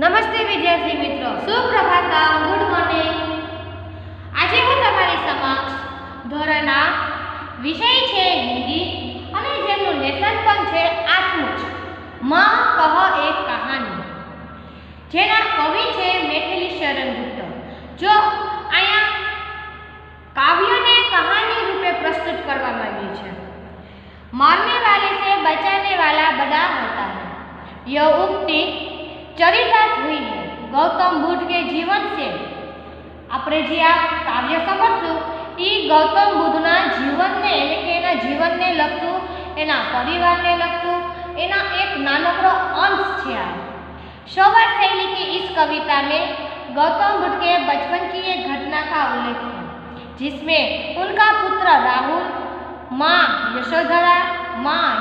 નમસ્તે વિદ્યાર્થી મિત્રો, સુપ્રભાતમ, ગુડ મોર્નિંગ। આજે હું તમારી સમક્ષ ધોરણ 8 વિષય છે હિન્દી અને જેમનું લેસન પણ છે 8મું જ માં કહ એક કહાની, જેના કવિ છે મેથિલી શરણ ગુપ્ત। જો અહીંયા કાવ્યને કહાની રૂપે પ્રસ્તુત કરવામાં આવી છે। મારને વાલે से बचाने वाला बड़ा होता है, यह उक्ति चरितार्थ हुई है गौतम बुद्ध के जीवन से। આપણે જે આ કાવ્ય સમજશું એ ગૌતમ બુદ્ધના જીવનને એટલે કે એના જીવનને લગતું, એના પરિવારને લગતું એના એક નાનકડો અંશ છે। આ शौवार शैली की इस कविता में गौतम बुद्ध के बचपन की एक घटना का उल्लेख है, जिसमें उनका पुत्र राहुल, माँ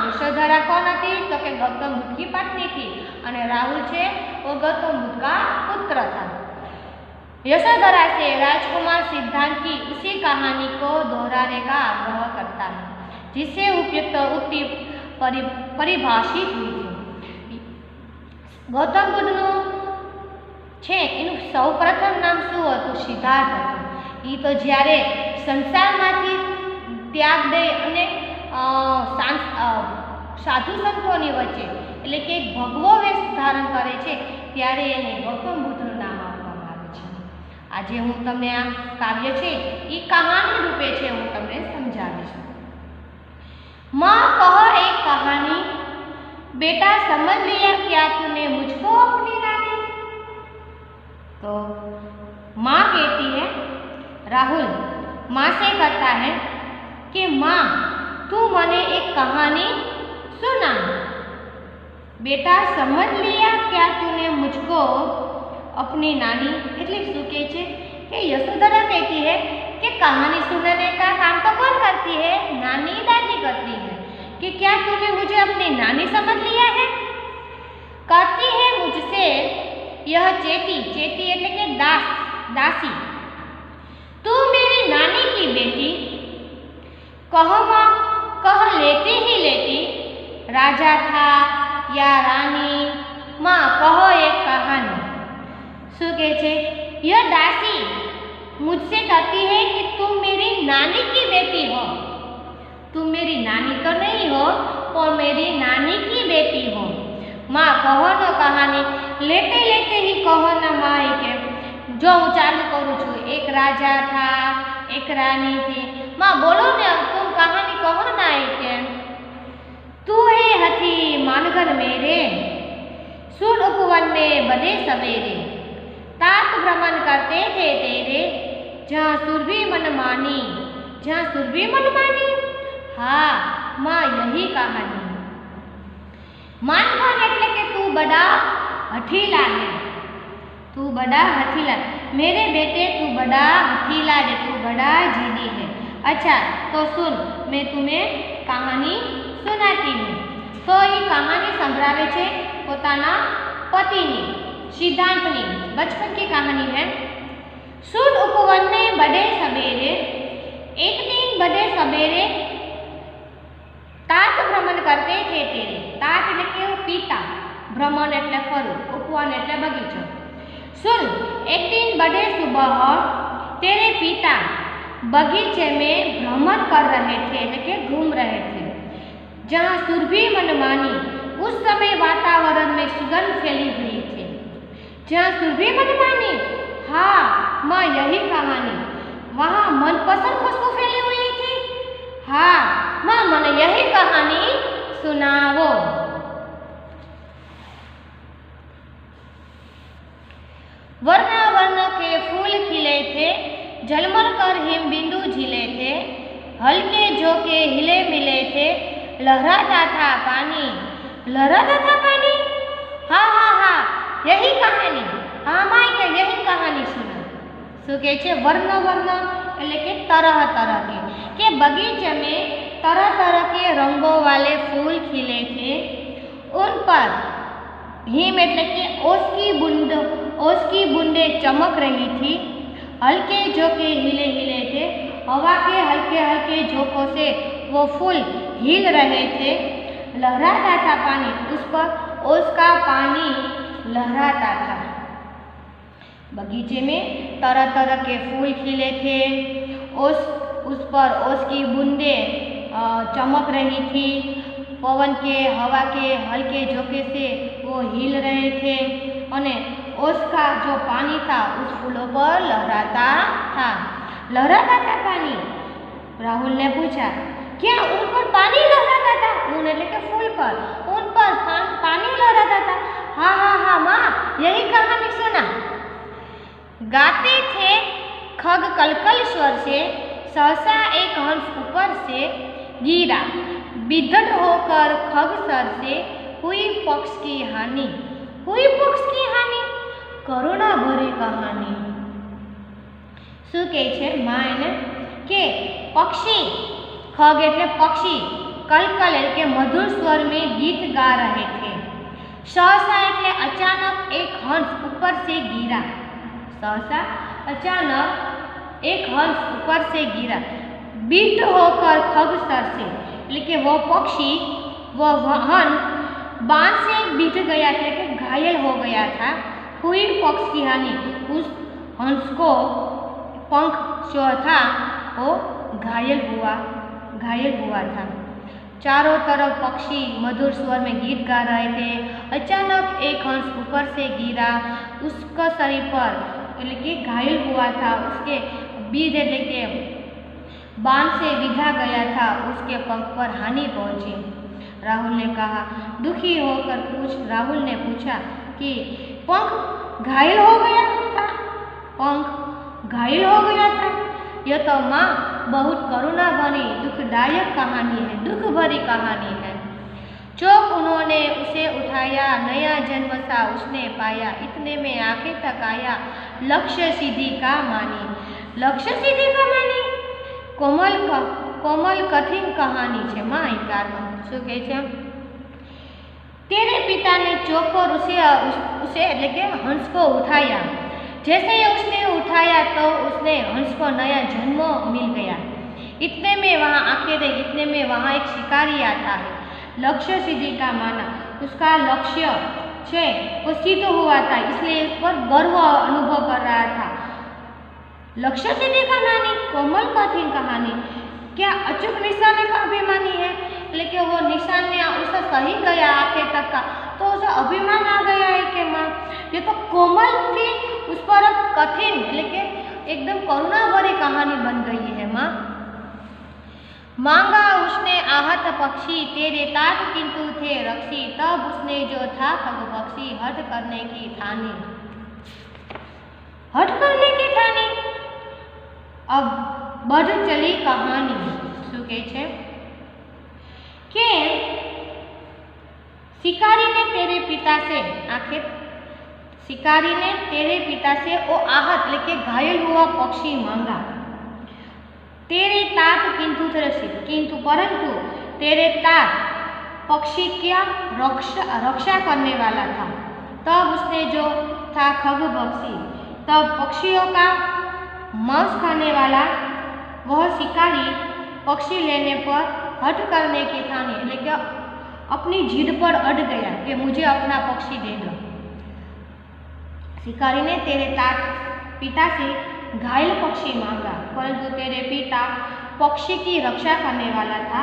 यशोधरा कौन थी तो कि गौतम बुद्ध की पत्नी थी और राहुल छे वो गौतम बुद्ध का पुत्र था। यशोधरा से राजकुमार सिद्धांत की उसी कहानी को दोहराने का आग्रह करता है, जिससे उपयुक्त उक्ति परिभाषित हुई थी। गौतम बुद्धનું છે એનું સૌપ્રથમ નામ શું હતું? સિદ્ધાર્થ હતું। એ તો જ્યારે સંસારમાંથી ત્યાગ દે અને સાધુ સંતોની વચ્ચે એટલે કે ભગવો વેશ ધારણ કરે છે ત્યારે એને ગૌતમ બુદ્ધનું નામ આપવામાં આવે છે। આજે હું તમને આ કાવ્ય છે એ કહાની રૂપે છે, હું તમને સમજાવીશ। माँ कह एक कहानी, बेटा समझ लिया क्या तूने मुझको अपनी नानी। तो माँ कहती है, राहुल माँ से कहता है कि माँ तू मने एक कहानी सुना। बेटा समझ लिया क्या तूने मुझको अपनी नानी। એટલે શું કહે છે કે यशोधरा कहती है कि कहानी सुनाने का काम तो कौन करती है? नानी दादी करती है। कि क्या तूने मुझे अपनी नानी समझ लिया है? करती है मुझसे यह चेटी એટલે કે दासी। तू मेरी नानी की बेटी, कह लेती ही लेती, राजा था या रानी, माँ कहो एक कहानी। शू कहे छे? यह दासी मुझसे कहती है कि तुम मेरी नानी की बेटी हो। तुम मेरी नानी तो नहीं हो और मेरी नानी की बेटी हो। माँ कहो न कहानी, लेते लेते ही कहो न माँ के। जो हूँ चालू करूँ छू, एक राजा था एक रानी थी, माँ बोलो ने तुम कहानी कहो ना के। तू है हथी मानघर मेरे, सुन उपवन में बड़े सवेरे, तात भ्रमण करते थे तेरे, जहाँ सुरभि मन मानी, जहाँ सुरभि मन मानी। हाँ माँ यही कहानी। मानघर એટલે કે तू बड़ा हठीला है, तू बड़ा हठीला, मेरे बेटे तू बड़ा हठीला है, तू बड़ा जिद्दी है। अच्छा तो सुन, मैं तुम्हें कहानी सुनाती हूँ। तो ये कहानी संभळावे छे पोताना पतिनी सिद्धांतनी बचपन की कहानी है। सुन उपवन में बड़े सवेरे, एक दिन बड़े सवेरे तात भ्रमण करते थे तेरे। तात એટલે કે પિતા, ભ્રમણ એટલે ફરવું, ઉપવન એટલે બગીચો। सुन एक दिन बड़े सुबह तेरे पिता बगीचे में भ्रमण कर रहे थे એટલે કે घूम रहे थे, जहाँ सुरभि मनमानी, उस समय वातावरण में सुगंध फैली हुई थी। जहाँ सुरभि मनमानी, हाँ माँ यही कहानी, वहाँ मनपसंद खुशबू फैली हुई थी। हाँ माँ मने यही कहानी सुनावो। वर्ण वर्ण के फूल खिले थे, झलमल कर हिम बिंदु झीले थे, हल्के झोंके हिले मिले थे, लहराता था पानी, लहराता था पानी। हाँ हाँ हाँ यही कहानी, हाँ माँ के यही कहानी सुना। शू कहे छे? वर्ण वर्ण એટલે કે तरह तरह के बगीचे में तरह तरह के रंगों वाले फूल खिले थे, उन पर हिम એટલે કે ओस की बूंदे चमक रही थी, हल्के झोंके हिले हिले थे, हवा के हल्के हल्के झोंकों से वो फूल हिल रहे थे, लहराता था पानी, उस पर ओस का पानी लहराता था। बगीचे में तरह तरह के फूल खिले थे। उस पर ओस की बूंदें चमक रही थी। पवन के हवा के हल्के झोंके से वो हिल रहे थे और ओस का जो पानी था उस फूलों पर लहराता था। लहराता था पानी? राहुल ने पूछा। क्या उन पर पानी लहराता था? ऊन એટલે કે फूल पर, उन पर पानी लहराता था? हाँ हाँ हाँ माँ, यही कहानी सुना। गाते थे खग कलकल स्वर से, सहसा एक हंस ऊपर से गिरा। बिधड़ होकर खग सर से हुई पक्ष की हानि। हुई पक्ष की हानि? करुणा भरी कहानी। શું કહે છે માં એને કે પક્ષી, खग એટલે પક્ષી, कलकल એટલે કે મધુર स्वर में गीत गा रहे थे। सहसा એટલે अचानक एक हंस ऊपर से गिरा। सहसा अचानक एक हंस ऊपर से गिरा। बीट होकर खग सर से એટલે કે वो पक्षी, वो हंस बाण से बीट गया था, कि घायल हो गया था। हुई पक्ष की हानि, उस हंस को पंख जो था वो घायल हुआ था। चारों तरफ पक्षी मधुर स्वर में गीत गा रहे थे। अचानक एक हंस ऊपर से गिरा। उसका शरीर पर એટલે કે घायल हुआ था, उसके बीज એટલે કે बाण से विधा गया था, उसके पंख पर हानि पहुंची। राहुल ने कहा। दुखी होकर राहुल ने पूछा कि पंख घायल हो गया था? पंख घायल हो गया था? यह तो माँ बहुत करुणा भरी दुखदायक कहानी है, दुख भरी कहानी है। चौक उन्होंने उसे उठाया, नया जन्म सा उसने पाया। इतने में आंखें तक आया, लक्ष्य सिद्धि का मानी। लक्ष्य सिद्धि का मानी? कोमल कठिन कहानी है माँ। एक कारण शू कहे छे? तेरे पिता ने चौकर उसे એટલે કે हंस को उठाया। जैसे ही उसने उठाया तो उसने हंस को नया जन्म मिल गया। इतने में वहाँ आंखें देखी, इतने में वहाँ एक शिकारी आता है। लक्ष्य सिद्धि का माना, उसका लक्ष्य छे वो सिद्ध हुआ था, इसलिए इस पर गर्व अनुभव कर रहा था। लक्ष्य सिद्धि का मानी, कोमल कठिन कहानी। क्या अचूक निशाने का अभिमानी है? लेकिन वो निशान ने उसे सही गया आखिर तक का, तो उसे अभिमान आ गया है कि माँ ये तो कोमल थी, उस पर अब कठिन लेकिन एकदम करुणा भरी कहानी बन गई है माँ। मांगा उसने आहत पक्षी, तेरे तात किंतु थे रक्षी। तब उसने जो था खग पक्षी, हट करने की ठानी। हट करने की ठानी। अब बढ़ चली कहानी। शू कहे छे के शिकारी ने तेरे पिता से वो आहत लेके घायल हुआ पक्षी मांगा। तेरे तात किंतु थे रक्षी, किंतु परंतु तेरे तात पक्षी क्या रक्षा करने वाला था। तब उसने जो था खग पक्षी, तब पक्षियों का मांस खाने वाला वह शिकारी पक्षी लेने पर हट करने की ठानी, लेकिन अपनी जिद पर अड़ गया कि मुझे अपना पक्षी दे दो। शिकारी ने तेरे पिता से घायल पक्षी मांगा, परंतु तेरे पिता पक्षी की रक्षा करने वाला था।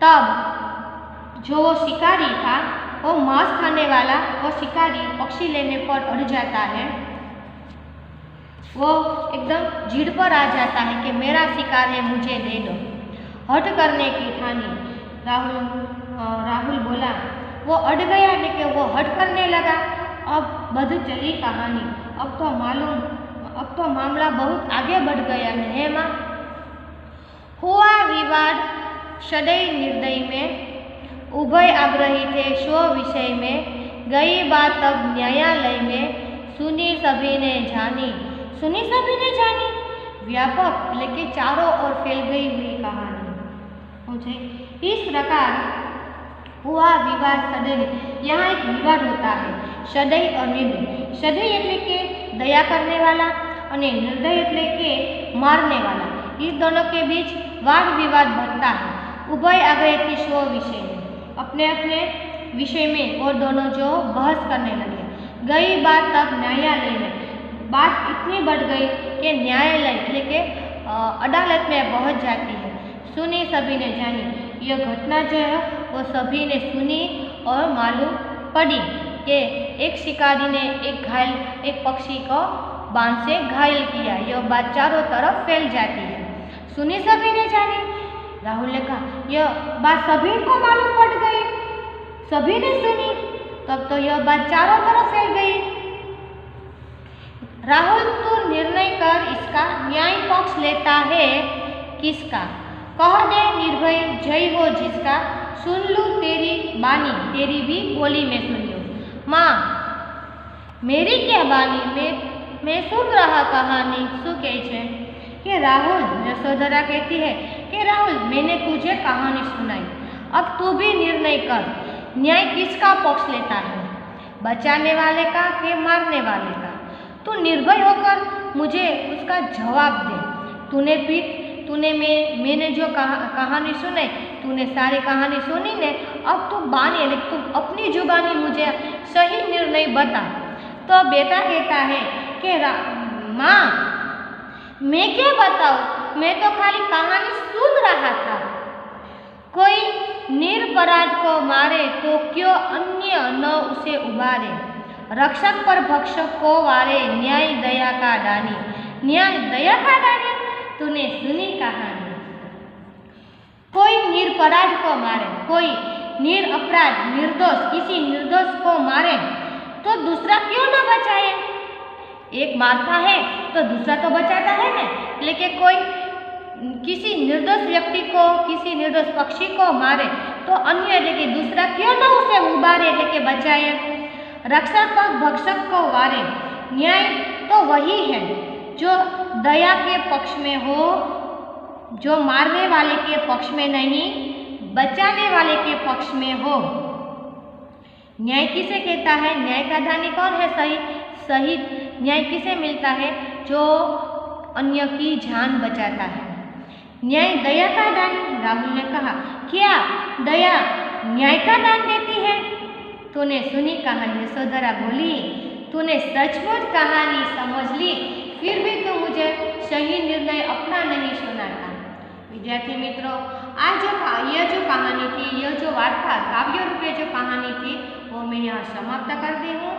तब जो वो शिकारी था, वो मांस खाने वाला वो शिकारी पक्षी लेने पर अड़ जाता है, वो एकदम जिद पर आ जाता है कि मेरा शिकार है, मुझे दे दो। हट करने की ठानी। राहुल बोला, वो अड़ गया लेकिन वो हट करने लगा। अब बढ़ चली कहानी। अब तो मामला बहुत आगे बढ़ गया है माँ। हुआ विवाद सदैव निर्दय में, उभय आग्रही थे स्व विषय में। गई बात तब न्यायालय में, सुनी सभी ने जानी। सुनी सभी ने जानी, व्यापक लेकिन चारों ओर फैल गई हुई कहानी। मुझे इस प्रकार हुआ विवाद सदैव। यहाँ एक विवाद होता है सदैव और निर्दय। सदैव એટલે કે दया करने वाला और निर्दय એટલે કે मारने वाला। इस दोनों के बीच वाद विवाद बढ़ता है। उभय आग्रही थी स्व विषय में, अपने अपने विषय में वो दोनों जो बहस करने लगे। गई बात तब न्यायालय में, बात इतनी बढ़ गई कि न्यायालय એટલે કે अदालत में पहुंच जाती है। सुनी सभी ने जानी। यह घटना जो है वो सभी ने सुनी और मालूम पड़ी कि एक शिकारी ने एक पक्षी को बांध से घायल किया। यह बात चारों तरफ फैल जाती है। सुनी सभी ने जानी। राहुल ने कहा यह बात सभी को मालूम पड़ गई, सभी ने सुनी, तब तो यह बात चारों तरफ फैल गई। राहुल तू निर्णय कर, इसका न्याय पक्ष लेता है किसका? कह दे निर्भय जय हो जिसका, सुन लूं तेरी बानी, तेरी भी बोली में सुन लूं। माँ मेरी क्या बानी, मैं सुन रहा कहानी। शू कहे छे कि राहुल, यशोधरा कहती है कि राहुल मैंने तुझे कहानी सुनाई, अब तू भी निर्णय कर, न्याय किसका पक्ष लेता है, बचाने वाले का कि मारने वाले का? तू निर्भय होकर मुझे उसका जवाब दे। मैंने जो कहानी सुनाई, तूने सारी कहानी सुनी ने, अब तू बानी यानी तू अपनी जुबानी मुझे सही निर्णय बता। तो बेटा कहता है कि माँ मैं क्या बताऊँ, मैं तो खाली कहानी सुन रहा था। कोई निरपराध को मारे तो क्यों अन्य न उसे उबारे, रक्षक पर भक्षक को वारे, न्याय दया का दानी। न्याय दया का दानी, तूने सुनी कहानी। कोई निरपराध को मारे, कोई निरपराध निर्दोष किसी निर्दोष को मारे तो दूसरा क्यों न बचाए? एक मारता है तो दूसरा तो बचाता है ना, लेकिन कोई किसी निर्दोष व्यक्ति को, किसी निर्दोष पक्षी को मारे तो अन्य लेकिन दूसरा क्यों न उसे उबारे लेके बचाए? रक्षक पर भक्षक को वारे, न्याय तो वही है जो दया के पक्ष में हो, जो मारने वाले के पक्ष में नहीं, बचाने वाले के पक्ष में हो। न्याय किसे कहता है? न्याय का दानी कौन है? सही न्याय किसे मिलता है? जो अन्य की जान बचाता है। न्याय दया का दान। राहुल ने कहा क्या दया न्याय का दान देती है? तूने सुनी कहानी? यशोधरा बोली तूने सचमुच कहानी समझ ली, फिर भी तू मुझे सही निर्णय अपना नहीं सुनाता। विद्यार्थी मित्रों, यह जो कहानी थी, यह जो वार्ता काव्य रूपे जो कहानी थी वो मैं यहाँ समाप्त करती हूँ।